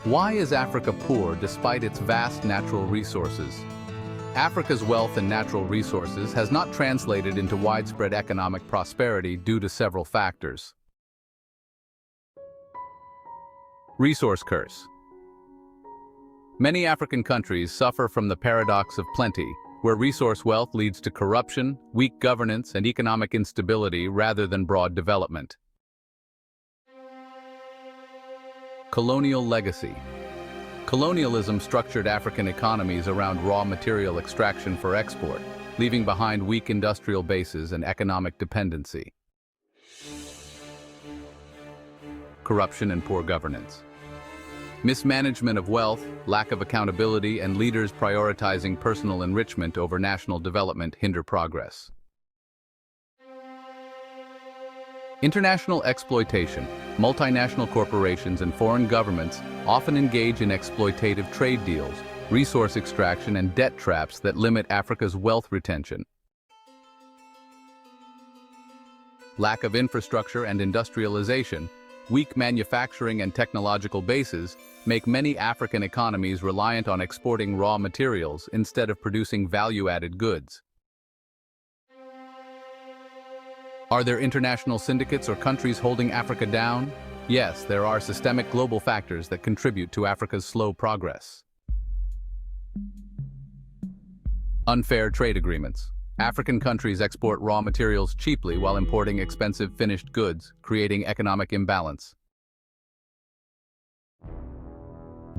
Why is Africa poor despite its vast natural resources? Africa's wealth and natural resources has not translated into widespread economic prosperity due to several factors. Resource curse. Many African countries suffer from the paradox of plenty, where resource wealth leads to corruption, weak governance, and economic instability rather than broad development. Colonial legacy. Colonialism structured African economies around raw material extraction for export, leaving behind weak industrial bases and economic dependency. Corruption and poor governance. Mismanagement of wealth, lack of accountability, and leaders prioritizing personal enrichment over national development hinder progress. International exploitation. Multinational corporations and foreign governments often engage in exploitative trade deals, resource extraction, and debt traps that limit Africa's wealth retention. Lack of infrastructure and industrialization. Weak manufacturing and technological bases make many African economies reliant on exporting raw materials instead of producing value-added goods. Are there international syndicates or countries holding Africa down? Yes, there are systemic global factors that contribute to Africa's slow progress. Unfair trade agreements. African countries export raw materials cheaply while importing expensive finished goods, creating economic imbalance.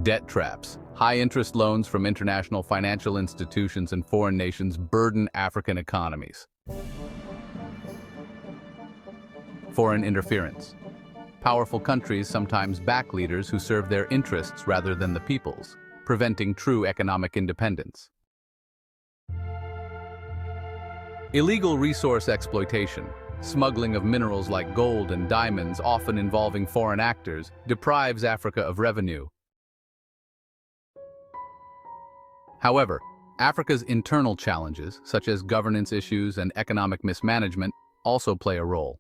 Debt traps. High-interest loans from international financial institutions and foreign nations burden African economies. Foreign interference. Powerful countries sometimes back leaders who serve their interests rather than the people's, preventing true economic independence. Illegal resource exploitation. Smuggling of minerals like gold and diamonds, often involving foreign actors, deprives Africa of revenue. However, Africa's internal challenges, such as governance issues and economic mismanagement, also play a role.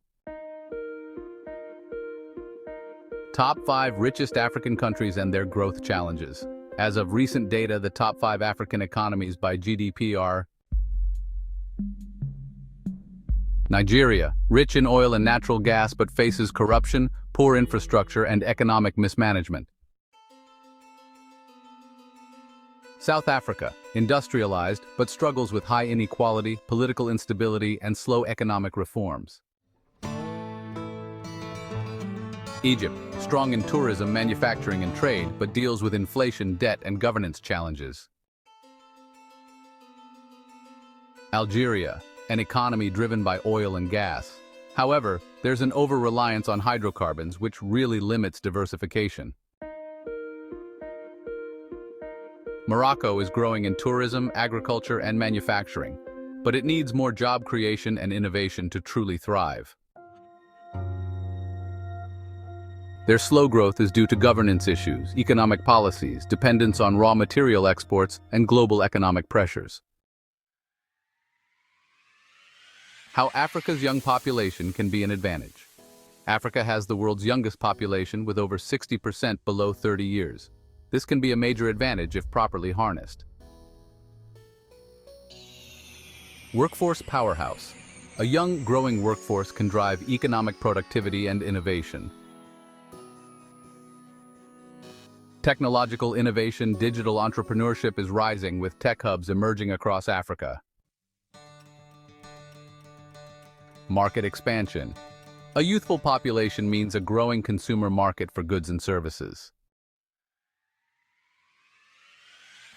Top 5 richest African countries and their growth challenges. As of recent data, the top 5 African economies by GDP are: Nigeria, rich in oil and natural gas but faces corruption, poor infrastructure, and economic mismanagement. South Africa, industrialized but struggles with high inequality, political instability, and slow economic reforms. Egypt, strong in tourism, manufacturing, and trade, but deals with inflation, debt, and governance challenges. Algeria, an economy driven by oil and gas. However, there's an over-reliance on hydrocarbons, which really limits diversification. Morocco is growing in tourism, agriculture, and manufacturing, but it needs more job creation and innovation to truly thrive. Their slow growth is due to governance issues, economic policies, dependence on raw material exports, and global economic pressures. How Africa's young population can be an advantage. Africa has the world's youngest population with over 60% below 30 years. This can be a major advantage if properly harnessed. Workforce powerhouse. A young, growing workforce can drive economic productivity and innovation. Technological innovation. Digital entrepreneurship is rising with tech hubs emerging across Africa. Market expansion. A youthful population means a growing consumer market for goods and services.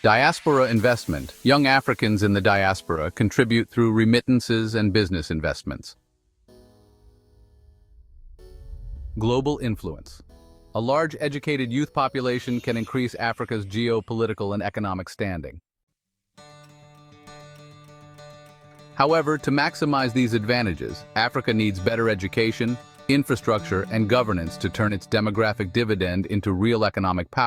Diaspora investment. Young Africans in the diaspora contribute through remittances and business investments. Global influence. A large educated youth population can increase Africa's geopolitical and economic standing. However, to maximize these advantages, Africa needs better education, infrastructure, and governance to turn its demographic dividend into real economic power.